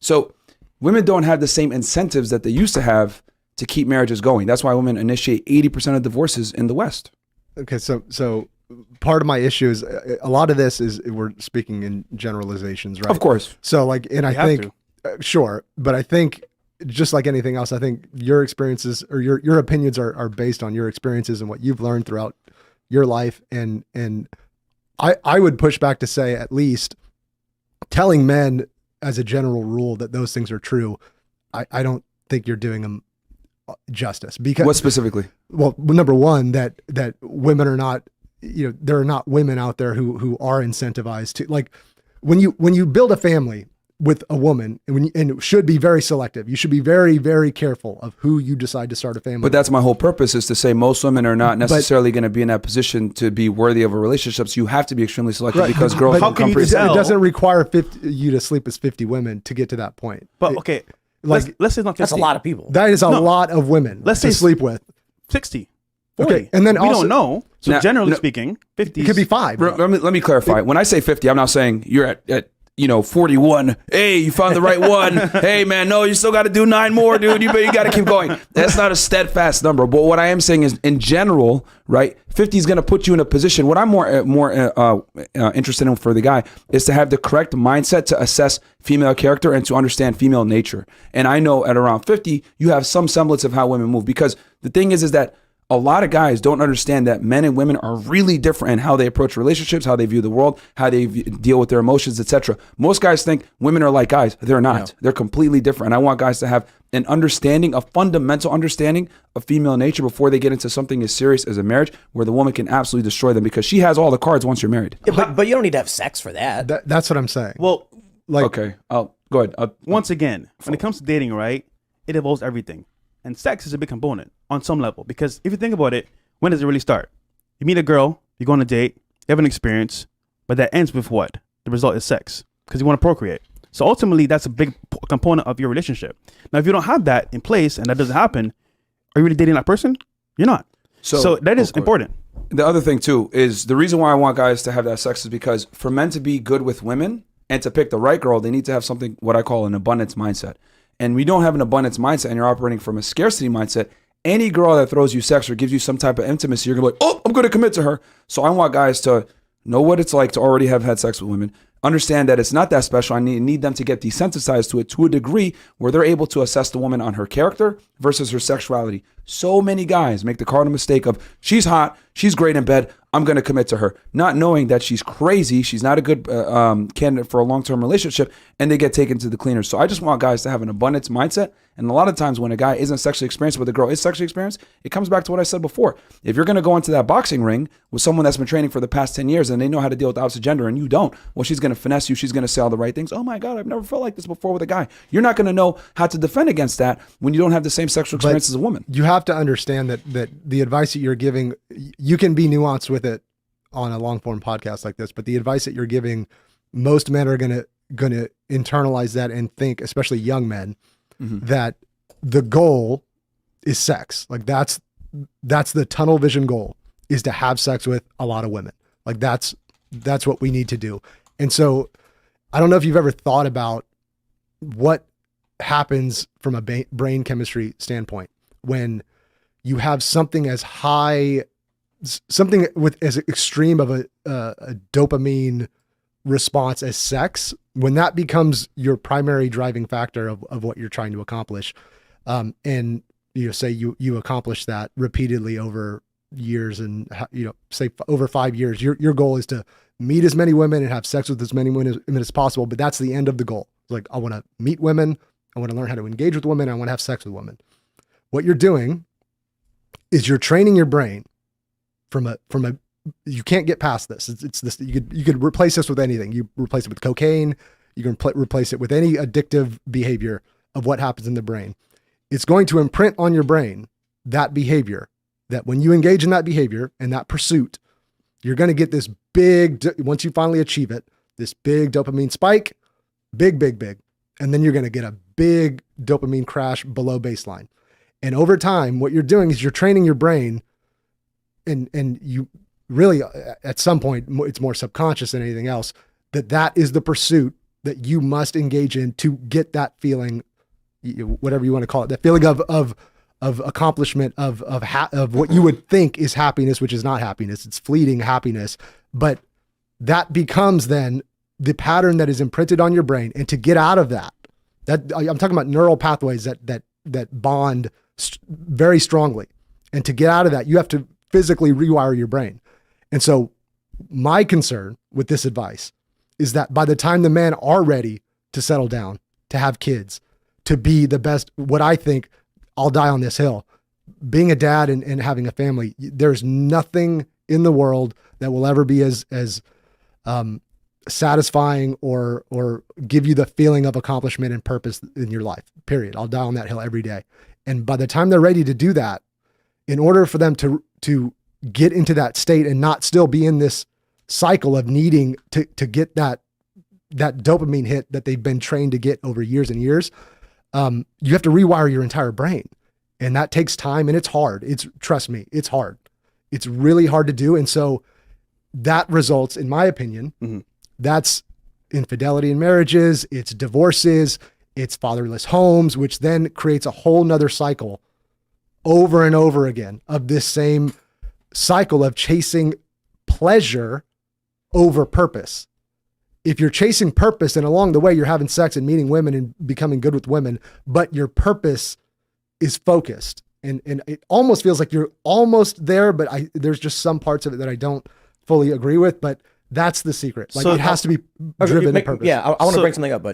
So women don't have the same incentives that they used to have to keep marriages going. That's why women initiate 80% of divorces in the West. Okay, so part of my issue is a lot of this is we're speaking in generalizations, right? Of course. So like, and I think, sure, but I think just like anything else, I think your experiences or your opinions are based on your experiences and what you've learned throughout your life. And I would push back to say, at least telling men as a general rule that those things are true, I don't think you're doing them justice. Because what specifically? Well, number one, that women are not, there are not women out there who are incentivized to, like, when you build a family with a woman, and it should be very selective. You should be very, very careful of who you decide to start a family. But that's my whole purpose, is to say most women are not necessarily going to be in that position to be worthy of a relationship. So you have to be extremely selective, right? Because girls don't come it doesn't require you to sleep with 50 women to get to that point. But okay, like let's say not 50. That's a lot of people. That is a lot of women to sleep with. 60. 40. Okay, and then we also, don't know. So now, generally speaking, 50. It could be 5. Let me clarify. When I say 50, I'm not saying you're at 41. Hey, you found the right one. Hey, man, no, you still got to do 9 more, dude. You got to keep going. That's not a steadfast number. But what I am saying is, in general, right, 50 is going to put you in a position. What I'm more interested in for the guy is to have the correct mindset to assess female character and to understand female nature. And I know at around 50, you have some semblance of how women move. Because the thing is that a lot of guys don't understand that men and women are really different in how they approach relationships, how they view the world, how they deal with their emotions, etc. Most guys think women are like guys. They're not. No. They're completely different. And I want guys to have an understanding, a fundamental understanding of female nature before they get into something as serious as a marriage, where the woman can absolutely destroy them, because she has all the cards once you're married. Yeah, but you don't need to have sex for that. That's what I'm saying. Well, like, okay, go ahead. Once again, when it comes to dating, right, it involves everything. And sex is a big component on some level, because if you think about it, when does it really start? You meet a girl, you go on a date, you have an experience, but that ends with what? The result is sex, because you want to procreate. So ultimately, that's a big component of your relationship. Now, if you don't have that in place and that doesn't happen, are you really dating that person? You're not. So that is important. The other thing too is, the reason why I want guys to have that sex is because for men to be good with women and to pick the right girl, they need to have something, what I call an abundance mindset. And we don't have an abundance mindset, and you're operating from a scarcity mindset. Any girl that throws you sex or gives you some type of intimacy, you're gonna be like, oh, I'm gonna commit to her. So I want guys to know what it's like to already have had sex with women, understand that it's not that special. I need them to get desensitized to it to a degree where they're able to assess the woman on her character versus her sexuality. So many guys make the cardinal mistake of, she's hot, she's great in bed, I'm going to commit to her, not knowing that she's crazy, she's not a good candidate for a long-term relationship, and they get taken to the cleaners. So I just want guys to have an abundance mindset. And a lot of times when a guy isn't sexually experienced, but the girl is sexually experienced, it comes back to what I said before. If you're going to go into that boxing ring with someone that's been training for the past 10 years and they know how to deal with the opposite gender and you don't, well, she's going to finesse you. She's going to say all the right things. Oh my God, I've never felt like this before with a guy. You're not going to know how to defend against that when you don't have the same sexual experience as a woman. You have to understand that the advice that you're giving, you can be nuanced with it on a long form podcast like this, but the advice that you're giving, most men are going to internalize that and think, especially young men, that the goal is sex. Like that's the tunnel vision goal, is to have sex with a lot of women. Like that's what we need to do. And so I don't know if you've ever thought about what happens from a brain chemistry standpoint when you have something as high, something with as extreme of a dopamine response as sex, when that becomes your primary driving factor of what you're trying to accomplish. And say you accomplish that repeatedly over years, and say over 5 years, your goal is to meet as many women and have sex with as many women as possible. But that's the end of the goal. It's like, I want to meet women. I want to learn how to engage with women. I want to have sex with women. What you're doing is you're training your brain from a, you can't get past this. It's this, you could replace this with anything. You replace it with cocaine. You can replace it with any addictive behavior of what happens in the brain. It's going to imprint on your brain that behavior, that when you engage in that behavior and that pursuit, you're going to get this big, once you finally achieve it, this big dopamine spike, big. And then you're going to get a big dopamine crash below baseline. And over time, what you're doing is you're training your brain, and you really, at some point, it's more subconscious than anything else, that is the pursuit that you must engage in to get that feeling, whatever you want to call it, that feeling of accomplishment, of what you would think is happiness, which is not happiness. It's fleeting happiness. But that becomes then the pattern that is imprinted on your brain. And to get out of that I'm talking about neural pathways that bond very strongly. And to get out of that, you have to physically rewire your brain. And so my concern with this advice is that by the time the men are ready to settle down, to have kids, to be the best, what I think, I'll die on this hill, being a dad and having a family, there's nothing in the world that will ever be as satisfying or give you the feeling of accomplishment and purpose in your life, period. I'll die on that hill every day. And by the time they're ready to do that, in order for them to get into that state and not still be in this cycle of needing to get that dopamine hit that they've been trained to get over years and years, you have to rewire your entire brain. And that takes time and it's hard. Trust me, it's hard. It's really hard to do. And so that results, in my opinion, that's infidelity in marriages, it's divorces, it's fatherless homes, which then creates a whole nother cycle over and over again of this same cycle of chasing pleasure over purpose. If you're chasing purpose and along the way you're having sex and meeting women and becoming good with women, but your purpose is focused and it almost feels like you're almost there, but there's just some parts of it that I don't fully agree with, but that's the secret. Like, So it has to be Okay, driven to purpose. Yeah, I want to bring something up, but